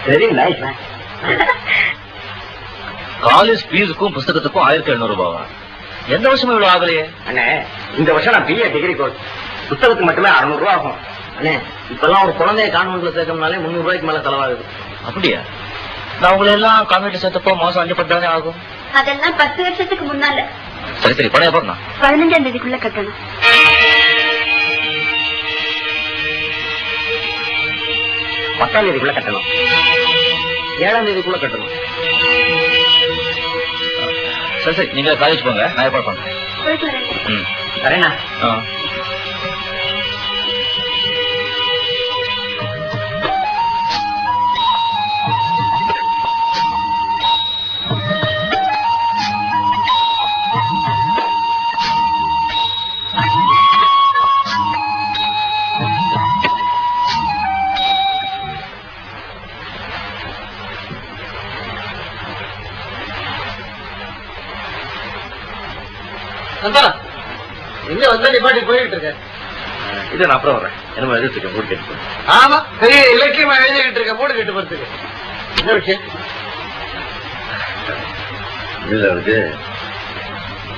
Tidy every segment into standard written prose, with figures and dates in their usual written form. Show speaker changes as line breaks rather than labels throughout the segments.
Very nice.
College ஃபீஸுக்கும் புஸ்தகத்துக்கும் 1700 ரூபாவா? எந்த வருஷமும் இவ்வளவு ஆகலையே
அண்ணே. இந்த வருஷம் நான் BA டிகிரி கோர்ஸ். புத்தகத்துக்கு மட்டுமே 600 ரூபா ஆகும். அண்ணே, இப்பெல்லாம் ஒரு குழந்தைய கான்வென்ட்ல சேர்க்கணும்னாலே 300 ரூபாய்க்கு மேல செலவாகுது.
அப்படியா? நான் உங்களை எல்லாம் கான்வென்ட்ல சேர்த்தப்போ மாசம் 5 ஆகும்.
அதெல்லாம் 10 வருஷத்துக்கு முன்னால.
சரி சரி, பணம் எப்ப?
15ஆம் தேதிக்குள்ள கட்டணும்.
10ஆம் தேதிக்குள்ள கட்டணும். 7ஆம் தேதிக்குள்ள கட்டணும்.
சரி சரி, நீங்க காலேஜ் போங்க, நான் ஏற்பாடு பண்றேன்.
சரிண்ணா.
எங்க வந்தா நிப்பாட்டி போயிட்டு இருக்க?
இது நான் அப்புறம் வரேன். என்ன எழுதிட்டு மூடு கேட்டு.
ஆமா, பெரிய இலக்கியமா எழுதிட்டு இருக்க. மூடு கேட்டு போறதுக்கு என்ன விஷயம்?
இதுல வந்து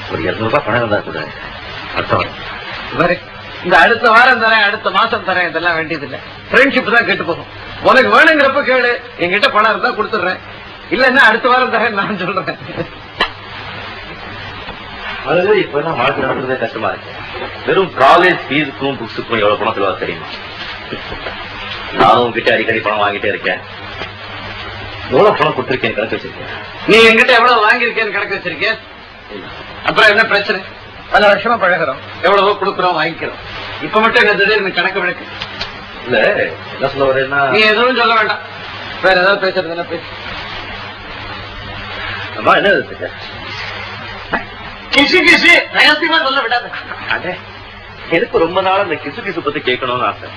ஒரு 200 ரூபாய் பணம் இருந்தா கூட அர்த்தம்.
இந்த அடுத்த வாரம் தரேன், அடுத்த மாசம் தரேன், இதெல்லாம் வேண்டியது இல்ல. ஃப்ரெண்ட்ஷிப் தான் கெட்டு போகும். உனக்கு வேணுங்கிறப்ப கேளு, என்கிட்ட பணம் இருந்தா கொடுத்துடுறேன். இல்லன்னா அடுத்த வாரம் தரேன் நான் சொல்றேன்.
அது இப்ப நான் வாழ்க்கை நடக்கிறதே கஷ்டமா இருக்கு. வெறும் காலேஜ் ஃபீஸுக்கும் புக்ஸுக்கும் எவ்வளவு பணம் செலவா தெரியுமா? நானும் உங்ககிட்ட அடிக்கடி பணம் வாங்கிட்டே இருக்கேன். எவ்வளவு பணம் கொடுத்துருக்கேன் கணக்கு வச்சிருக்கேன்.
நீ என்கிட்ட எவ்வளவு வாங்கியிருக்கேன்னு கணக்கு வச்சிருக்கேன். அப்புறம் என்ன பிரச்சனை? பல வருஷமா பழகிறோம், எவ்வளவோ கொடுக்குறோம், வாங்கிக்கிறோம். இப்ப மட்டும் என்ன திடீர்னு கணக்கு விளக்கு?
இல்ல, என்ன சொல்ல வரேன்னா,
நீ எதுவும் சொல்ல வேண்டாம். வேற ஏதாவது பேசுறது என்ன பேசு.
அம்மா என்ன எழுதிருக்க?
கிசு கிசு ரகசியமா சொல்ல விடாது.
அடே, எனக்கு ரொம்ப நாள் அந்த கிசு கிசு பத்தி கேட்கணும்னு ஆசை.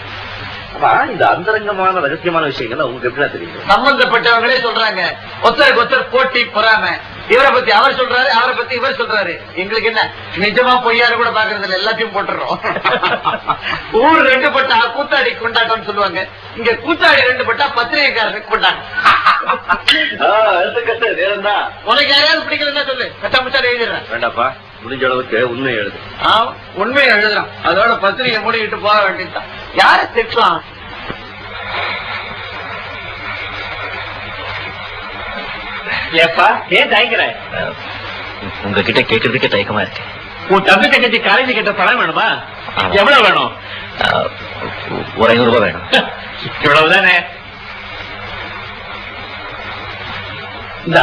ஆமா, இந்த அந்தரங்கமான ரகசியமான விஷயங்கள் உங்களுக்கு எப்படிதான் தெரியும்?
சம்பந்தப்பட்டவங்களே சொல்றாங்க, ஒருத்தருக்கு ஒருத்தர் போட்டி பொறாம. இவரை பத்தி அவர் சொல்றாரு, அவரை பத்தி இவர் சொல்றாரு. எங்களுக்கு என்ன நிஜமா பொய்யாரு கூட பாக்குறது இல்ல, எல்லாத்தையும் போட்டுறோம். ஊர் 2 பட்டா கூத்தாடி கொண்டாட்டம்னு சொல்லுவாங்க. இங்க கூத்தாடி 2 பட்டா பத்திரிகைக்காரருக்கு கொண்டாட்டம். உனக்கு யாராவது பிடிக்கலன்னா சொல்லு, கச்சா முச்சாடி எழுதிடுறேன்.
வேண்டாப்பா, முடிஞ்ச அளவுக்கு உண்மை எழுது.
உண்மையை எழுதுறான், அதோட பத்திரிகை மூடிக்கிட்டு போக வேண்டியதுதான். யார திட்டலாம்? ஏப்பா, ஏன் தயங்குற?
உங்ககிட்ட கேட்கறதுக்கே தயக்கமா இருக்கு.
உன் தம்பி தங்கச்சி காலேஜ் கிட்ட பணம் வேணுமா? எவ்வளவு வேணும்?
ஒரு 500 ரூபாய் வேணும்.
இவ்வளவுதானே? இந்த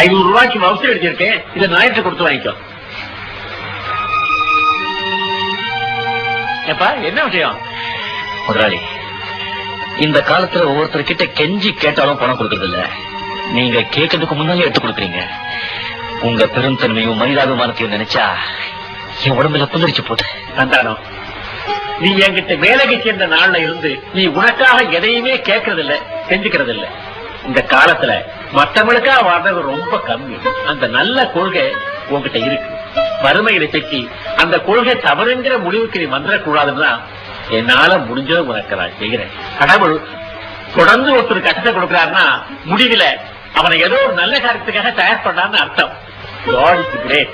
500 ரூபாய்க்கு மவுசு அடிச்சிருக்கேன், இதை ஞாயிற்று கொடுத்து வாங்கிக்கோ. ஏப்பா, என்ன விஷயம்?
முதலாளி, இந்த காலத்துல ஒவ்வொருத்தர்கிட்ட கெஞ்சி கேட்டாலும் பணம் கொடுக்கறது இல்ல. நீங்க கேட்கறதுக்கு முன்னாலே எடுத்து கொடுக்குறீங்க. உங்க பெருந்தன்மையும் மனிதாபிமானத்தையும் நினைச்சா என் உடம்புல புல்லரிச்சு போகுது.
சந்தானம், நீ என்கிட்ட வேலைக்கு சேர்ந்த நாள்ல இருந்து நீ உனக்காக எதையுமே கேட்கறது இல்ல, செஞ்சுக்கிறது இல்ல. இந்த காலத்துல மற்றவங்களுக்காக வாழ்றது ரொம்ப கம்மி. அந்த நல்ல கொள்கை உங்ககிட்ட இருக்கு. வறுமையில சிக்கி அந்த கொள்கை தவறுங்கிற முடிவுக்கு நீ வந்துடக்கூடாதுன்னா என்னால முடிஞ்சது உனக்கு நான் செய்கிறேன். கடவுள் தொடர்ந்து ஒருத்தர் கஷ்டம் கொடுக்கிறாருன்னா முடிவில் அவனை ஏதோ ஒரு நல்ல காரியத்துக்காக தயார் பண்ணான்னு அர்த்தம். God is great.